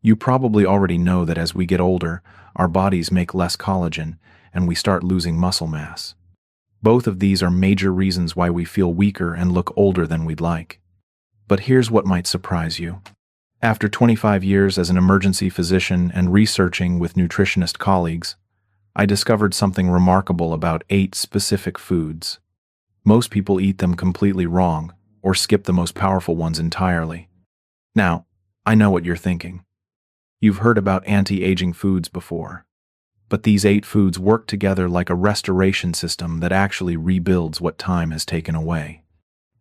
You probably already know that as we get older, our bodies make less collagen, and we start losing muscle mass. Both of these are major reasons why we feel weaker and look older than we'd like. But here's what might surprise you. After 25 years as an emergency physician and researching with nutritionist colleagues, I discovered something remarkable about 8 specific foods. Most people eat them completely wrong, or skip the most powerful ones entirely. Now, I know what you're thinking. You've heard about anti-aging foods before. But these 8 foods work together like a restoration system that actually rebuilds what time has taken away.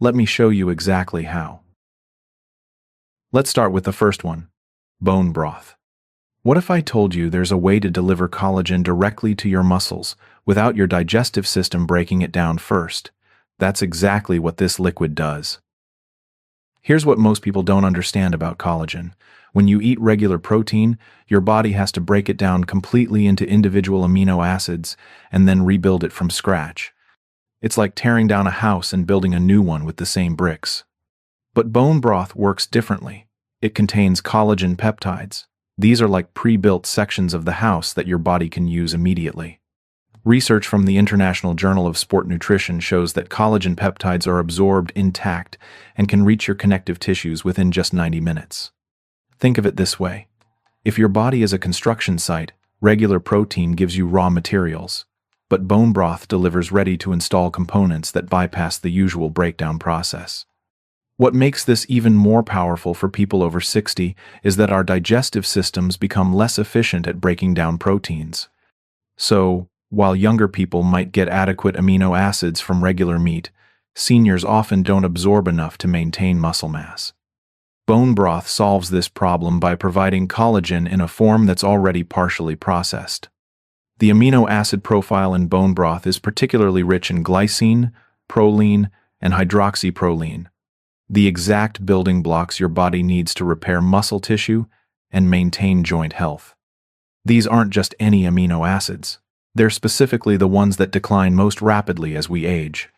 Let me show you exactly how. Let's start with the first one, bone broth. What if I told you there's a way to deliver collagen directly to your muscles without your digestive system breaking it down first? That's exactly what this liquid does. Here's what most people don't understand about collagen. When you eat regular protein, your body has to break it down completely into individual amino acids and then rebuild it from scratch. It's like tearing down a house and building a new one with the same bricks. But bone broth works differently. It contains collagen peptides. These are like pre-built sections of the house that your body can use immediately. Research from the International Journal of Sport Nutrition shows that collagen peptides are absorbed intact and can reach your connective tissues within just 90 minutes. Think of it this way. If your body is a construction site, regular protein gives you raw materials, but bone broth delivers ready-to-install components that bypass the usual breakdown process. What makes this even more powerful for people over 60 is that our digestive systems become less efficient at breaking down proteins. So, while younger people might get adequate amino acids from regular meat, seniors often don't absorb enough to maintain muscle mass. Bone broth solves this problem by providing collagen in a form that's already partially processed. The amino acid profile in bone broth is particularly rich in glycine, proline, and hydroxyproline, the exact building blocks your body needs to repair muscle tissue and maintain joint health. These aren't just any amino acids. They're specifically the ones that decline most rapidly as we age.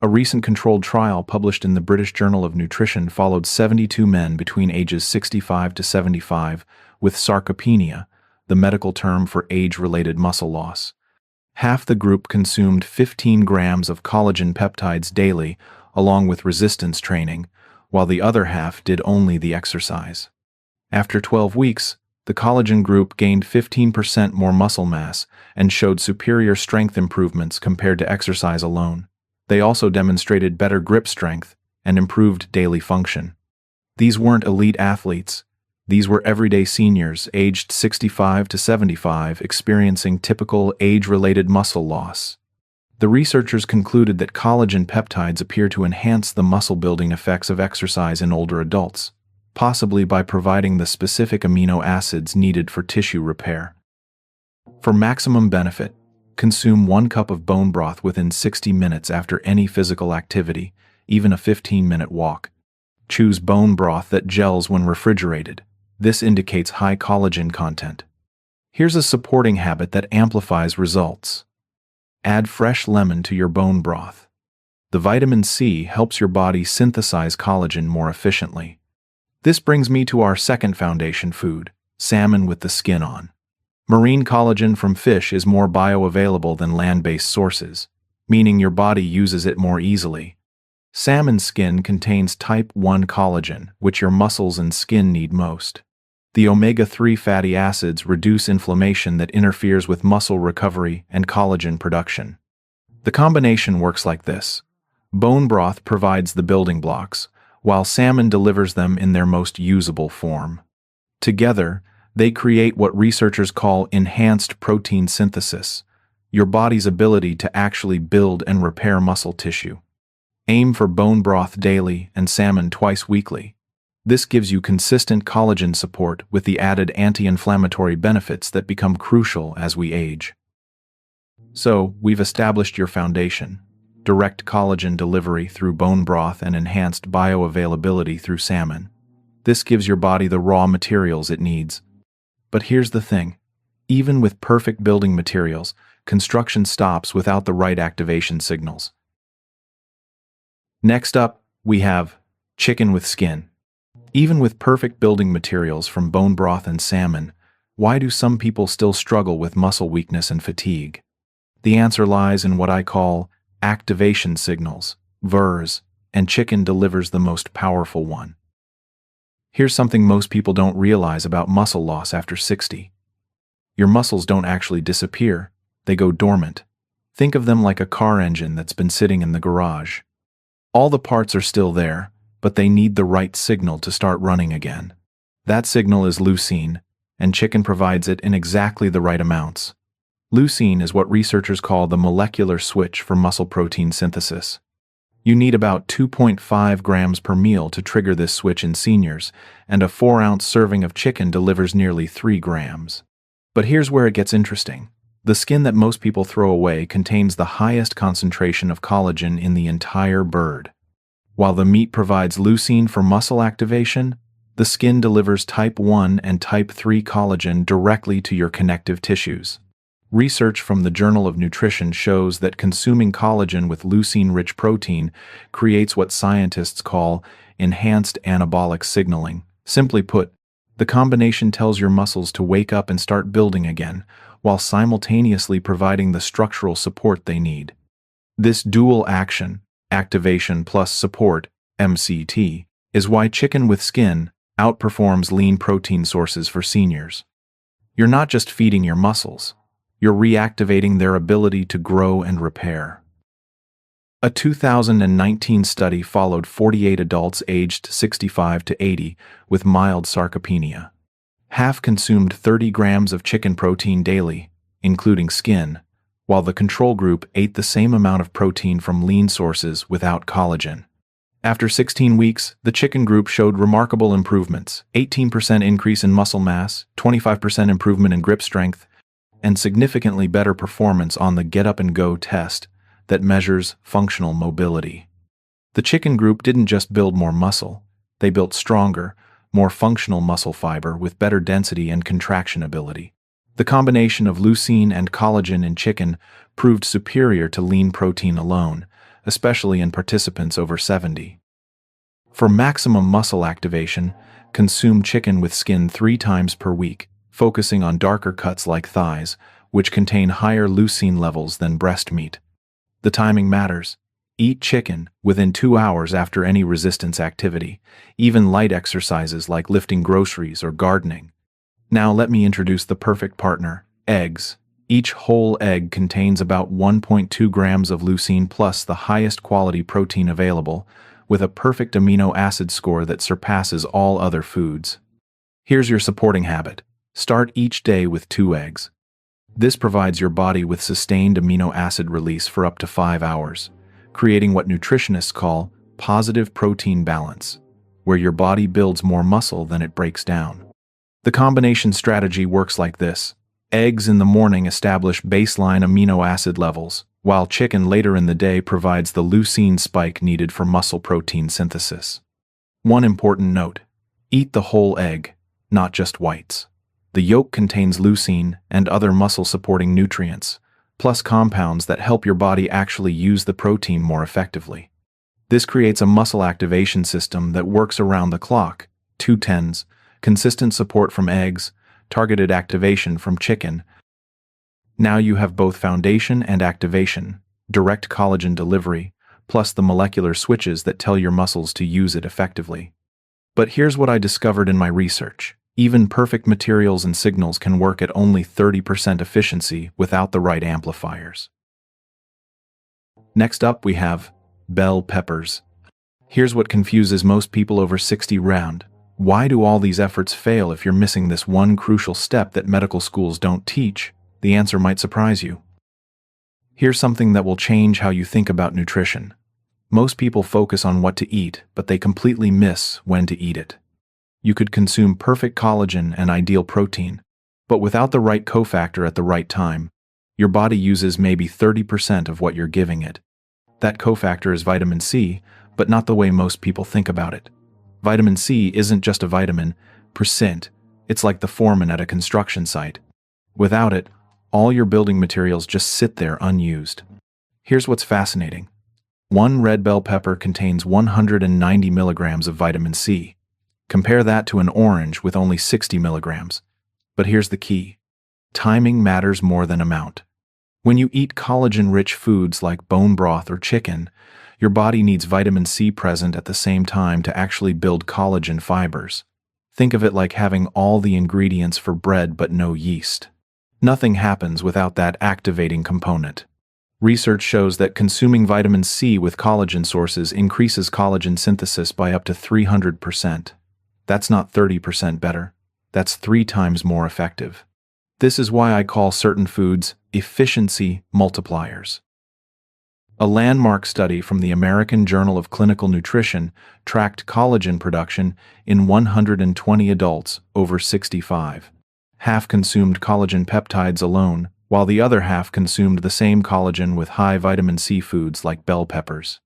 A recent controlled trial published in the British Journal of Nutrition followed 72 men between ages 65 to 75 with sarcopenia, the medical term for age-related muscle loss. Half the group consumed 15 grams of collagen peptides daily, along with resistance training, while the other half did only the exercise. After 12 weeks, the collagen group gained 15% more muscle mass and showed superior strength improvements compared to exercise alone. They also demonstrated better grip strength and improved daily function. These weren't elite athletes. These were everyday seniors aged 65 to 75 experiencing typical age-related muscle loss. The researchers concluded that collagen peptides appear to enhance the muscle-building effects of exercise in older adults, possibly by providing the specific amino acids needed for tissue repair. For maximum benefit, consume 1 cup of bone broth within 60 minutes after any physical activity, even a 15-minute walk. Choose bone broth that gels when refrigerated. This indicates high collagen content. Here's a supporting habit that amplifies results. Add fresh lemon to your bone broth. The vitamin C helps your body synthesize collagen more efficiently. This brings me to our second foundation food, salmon with the skin on. Marine collagen from fish is more bioavailable than land-based sources, meaning your body uses it more easily. Salmon skin contains type 1 collagen, which your muscles and skin need most. The omega-3 fatty acids reduce inflammation that interferes with muscle recovery and collagen production. The combination works like this. Bone broth provides the building blocks, while salmon delivers them in their most usable form. Together, they create what researchers call enhanced protein synthesis, your body's ability to actually build and repair muscle tissue. Aim for bone broth daily and salmon twice weekly. This gives you consistent collagen support with the added anti-inflammatory benefits that become crucial as we age. So, we've established your foundation: direct collagen delivery through bone broth and enhanced bioavailability through salmon. This gives your body the raw materials it needs. But here's the thing. Even with perfect building materials, construction stops without the right activation signals. Next up, we have chicken with skin. Even with perfect building materials from bone broth and salmon, why do some people still struggle with muscle weakness and fatigue? The answer lies in what I call activation signals, VERS, and chicken delivers the most powerful one. Here's something most people don't realize about muscle loss after 60. Your muscles don't actually disappear, they go dormant. Think of them like a car engine that's been sitting in the garage. All the parts are still there, but they need the right signal to start running again. That signal is leucine, and chicken provides it in exactly the right amounts. Leucine is what researchers call the molecular switch for muscle protein synthesis. You need about 2.5 grams per meal to trigger this switch in seniors, and a 4-ounce serving of chicken delivers nearly 3 grams. But here's where it gets interesting. The skin that most people throw away contains the highest concentration of collagen in the entire bird. While the meat provides leucine for muscle activation, the skin delivers type 1 and type 3 collagen directly to your connective tissues. Research from the Journal of Nutrition shows that consuming collagen with leucine-rich protein creates what scientists call enhanced anabolic signaling. Simply put, the combination tells your muscles to wake up and start building again, while simultaneously providing the structural support they need. This dual action, activation plus support, MCT, is why chicken with skin outperforms lean protein sources for seniors. You're not just feeding your muscles, you're reactivating their ability to grow and repair. A 2019 study followed 48 adults aged 65 to 80 with mild sarcopenia. Half consumed 30 grams of chicken protein daily, including skin, while the control group ate the same amount of protein from lean sources without collagen. After 16 weeks, the chicken group showed remarkable improvements: 18% increase in muscle mass, 25% improvement in grip strength, and significantly better performance on the Get Up and Go test that measures functional mobility. The chicken group didn't just build more muscle, they built stronger, more functional muscle fiber with better density and contraction ability. The combination of leucine and collagen in chicken proved superior to lean protein alone, especially in participants over 70. For maximum muscle activation, consume chicken with skin 3 times per week, focusing on darker cuts like thighs, which contain higher leucine levels than breast meat. The timing matters. Eat chicken within 2 hours after any resistance activity, even light exercises like lifting groceries or gardening. Now let me introduce the perfect partner: eggs. Each whole egg contains about 1.2 grams of leucine plus the highest quality protein available, with a perfect amino acid score that surpasses all other foods. Here's your supporting habit. Start each day with 2 eggs. This provides your body with sustained amino acid release for up to 5 hours, creating what nutritionists call positive protein balance, where your body builds more muscle than it breaks down. The combination strategy works like this. Eggs in the morning establish baseline amino acid levels, while chicken later in the day provides the leucine spike needed for muscle protein synthesis. One important note: eat the whole egg, not just whites. The yolk contains leucine and other muscle-supporting nutrients, plus compounds that help your body actually use the protein more effectively. This creates a muscle activation system that works around the clock: 2 10s, consistent support from eggs, targeted activation from chicken. Now you have both foundation and activation, direct collagen delivery, plus the molecular switches that tell your muscles to use it effectively. But here's what I discovered in my research. Even perfect materials and signals can work at only 30% efficiency without the right amplifiers. Next up, we have bell peppers. Here's what confuses most people over 60 round. Why do all these efforts fail if you're missing this one crucial step that medical schools don't teach? The answer might surprise you. Here's something that will change how you think about nutrition. Most people focus on what to eat, but they completely miss when to eat it. You could consume perfect collagen and ideal protein, but without the right cofactor at the right time, your body uses maybe 30% of what you're giving it. That cofactor is vitamin C, but not the way most people think about it. Vitamin C isn't just a vitamin, it's like the foreman at a construction site. Without it, all your building materials just sit there unused. Here's what's fascinating. 1 red bell pepper contains 190 milligrams of vitamin C. Compare that to an orange with only 60 milligrams. But here's the key. Timing matters more than amount. When you eat collagen-rich foods like bone broth or chicken, your body needs vitamin C present at the same time to actually build collagen fibers. Think of it like having all the ingredients for bread but no yeast. Nothing happens without that activating component. Research shows that consuming vitamin C with collagen sources increases collagen synthesis by up to 300%. That's not 30% better. That's 3 times more effective. This is why I call certain foods efficiency multipliers. A landmark study from the American Journal of Clinical Nutrition tracked collagen production in 120 adults over 65. Half consumed collagen peptides alone, while the other half consumed the same collagen with high vitamin C foods like bell peppers.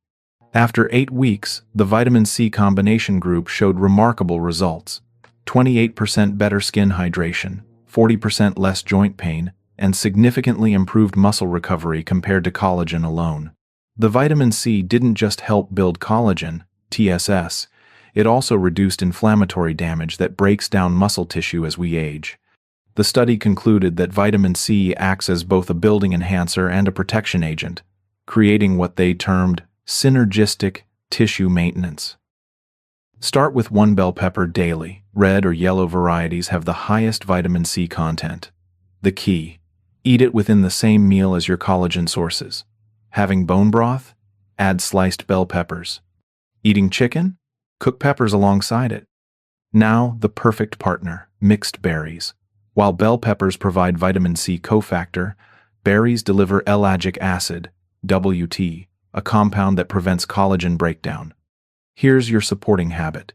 After 8 weeks, the vitamin C combination group showed remarkable results: 28% better skin hydration, 40% less joint pain, and significantly improved muscle recovery compared to collagen alone. The vitamin C didn't just help build collagen, TSS, it also reduced inflammatory damage that breaks down muscle tissue as we age. The study concluded that vitamin C acts as both a building enhancer and a protection agent, creating what they termed synergistic tissue maintenance. Start with 1 bell pepper daily. Red or yellow varieties have the highest vitamin C content. The key: eat it within the same meal as your collagen sources. Having bone broth? Add sliced bell peppers. Eating chicken? Cook peppers alongside it. Now, the perfect partner: mixed berries. While bell peppers provide vitamin C cofactor, berries deliver ellagic acid, WT, a compound that prevents collagen breakdown. Here's your supporting habit.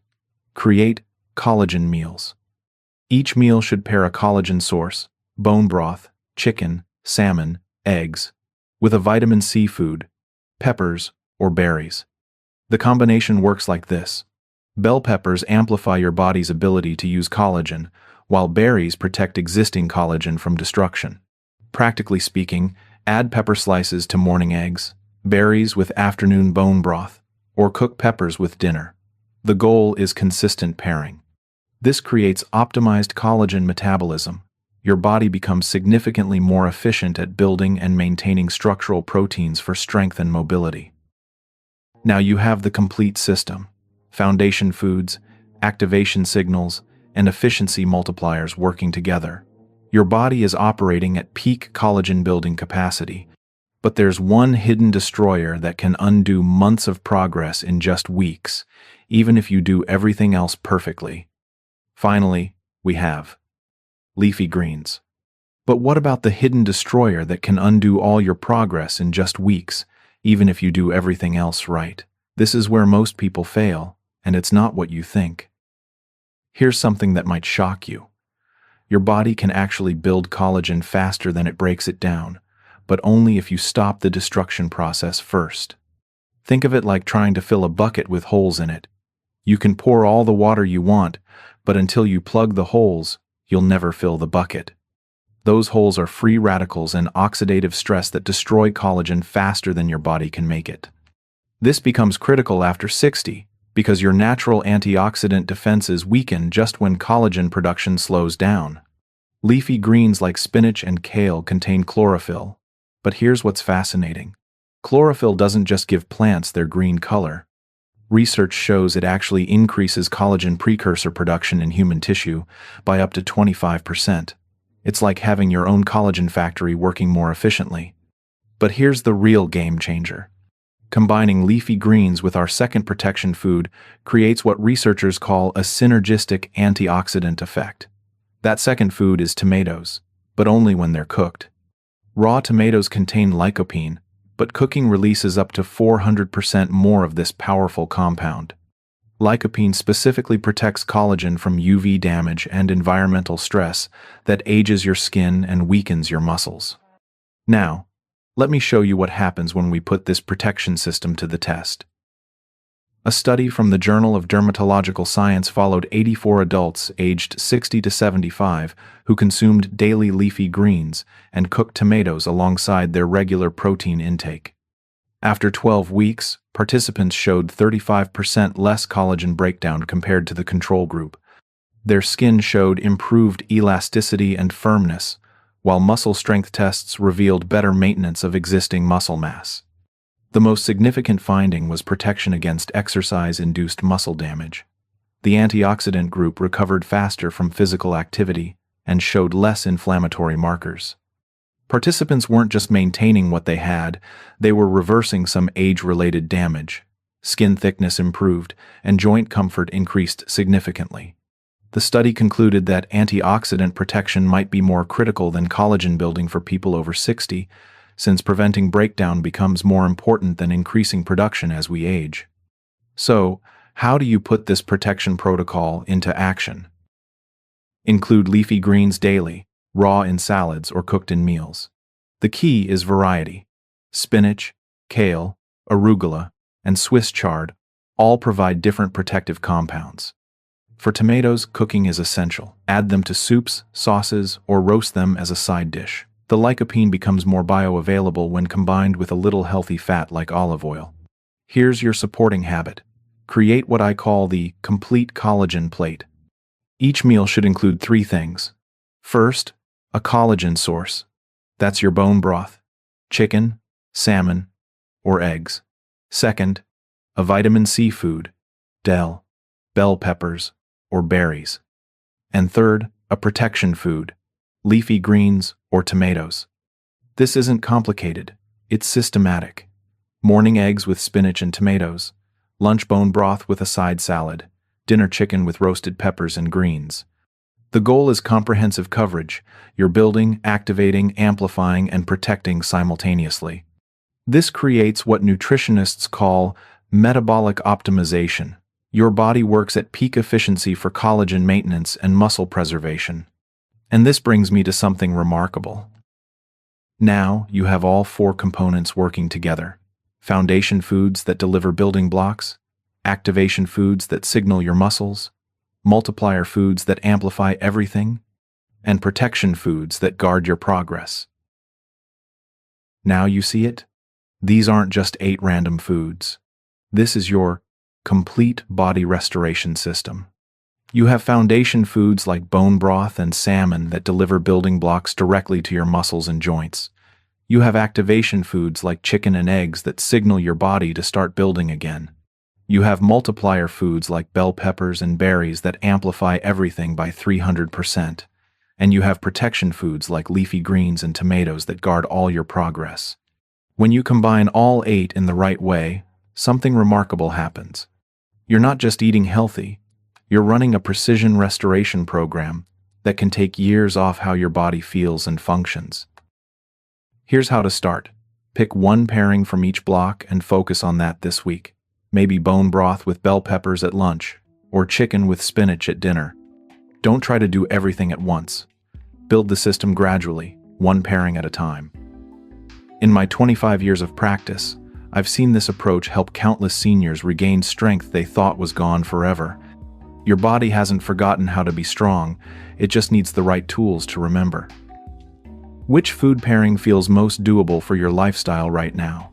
Create collagen meals. Each meal should pair a collagen source, bone broth, chicken, salmon, eggs, with a vitamin C food, peppers, or berries. The combination works like this. Bell peppers amplify your body's ability to use collagen, while berries protect existing collagen from destruction. Practically speaking, add pepper slices to morning eggs, berries with afternoon bone broth, or cook peppers with dinner. The goal is consistent pairing. This creates optimized collagen metabolism. Your body becomes significantly more efficient at building and maintaining structural proteins for strength and mobility. Now you have the complete system: foundation foods, activation signals, and efficiency multipliers working together. Your body is operating at peak collagen building capacity, but there's one hidden destroyer that can undo months of progress in just weeks, even if you do everything else perfectly. Finally, we have leafy greens. But what about the hidden destroyer that can undo all your progress in just weeks, even if you do everything else right? This is where most people fail, and it's not what you think. Here's something that might shock you. Your body can actually build collagen faster than it breaks it down, but only if you stop the destruction process first. Think of it like trying to fill a bucket with holes in it. You can pour all the water you want, but until you plug the holes, you'll never fill the bucket. Those holes are free radicals and oxidative stress that destroy collagen faster than your body can make it. This becomes critical after 60, because your natural antioxidant defenses weaken just when collagen production slows down. Leafy greens like spinach and kale contain chlorophyll. But here's what's fascinating. Chlorophyll doesn't just give plants their green color. Research shows it actually increases collagen precursor production in human tissue by up to 25%. It's like having your own collagen factory working more efficiently. But here's the real game changer. Combining leafy greens with our second protection food creates what researchers call a synergistic antioxidant effect. That second food is tomatoes, but only when they're cooked. Raw tomatoes contain lycopene, but cooking releases up to 400% more of this powerful compound. Lycopene specifically protects collagen from UV damage and environmental stress that ages your skin and weakens your muscles. Now, let me show you what happens when we put this protection system to the test. A study from the Journal of Dermatological Science followed 84 adults aged 60 to 75 who consumed daily leafy greens and cooked tomatoes alongside their regular protein intake. After 12 weeks, participants showed 35% less collagen breakdown compared to the control group. Their skin showed improved elasticity and firmness, while muscle strength tests revealed better maintenance of existing muscle mass. The most significant finding was protection against exercise-induced muscle damage. The antioxidant group recovered faster from physical activity and showed less inflammatory markers. Participants weren't just maintaining what they had, they were reversing some age-related damage. Skin thickness improved, and joint comfort increased significantly. The study concluded that antioxidant protection might be more critical than collagen building for people over 60, since preventing breakdown becomes more important than increasing production as we age. So, how do you put this protection protocol into action? Include leafy greens daily, raw in salads or cooked in meals. The key is variety. Spinach, kale, arugula, and Swiss chard all provide different protective compounds. For tomatoes, cooking is essential. Add them to soups, sauces, or roast them as a side dish. The lycopene becomes more bioavailable when combined with a little healthy fat like olive oil. Here's your supporting habit. Create what I call the complete collagen plate. Each meal should include 3 things. First, a collagen source. That's your bone broth, chicken, salmon, or eggs. Second, a vitamin C food, dill, bell peppers, or berries. And third, a protection food, leafy greens or tomatoes. This isn't complicated, it's systematic. Morning eggs with spinach and tomatoes, lunch bone broth with a side salad, dinner chicken with roasted peppers and greens. The goal is comprehensive coverage. You're building, activating, amplifying, and protecting simultaneously. This creates what nutritionists call metabolic optimization. Your body works at peak efficiency for collagen maintenance and muscle preservation. And this brings me to something remarkable. Now you have all 4 components working together. Foundation foods that deliver building blocks, activation foods that signal your muscles, multiplier foods that amplify everything, and protection foods that guard your progress. Now you see it? These aren't just 8 random foods. This is your complete body restoration system. You have foundation foods like bone broth and salmon that deliver building blocks directly to your muscles and joints. You have activation foods like chicken and eggs that signal your body to start building again. You have multiplier foods like bell peppers and berries that amplify everything by 300%. And you have protection foods like leafy greens and tomatoes that guard all your progress. When you combine all 8 in the right way, something remarkable happens. You're not just eating healthy, you're running a precision restoration program that can take years off how your body feels and functions. Here's how to start. Pick 1 pairing from each block and focus on that this week. Maybe bone broth with bell peppers at lunch, or chicken with spinach at dinner. Don't try to do everything at once. Build the system gradually, 1 pairing at a time. In my 25 years of practice, I've seen this approach help countless seniors regain strength they thought was gone forever. Your body hasn't forgotten how to be strong, it just needs the right tools to remember. Which food pairing feels most doable for your lifestyle right now?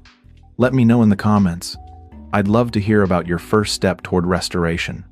Let me know in the comments. I'd love to hear about your first step toward restoration.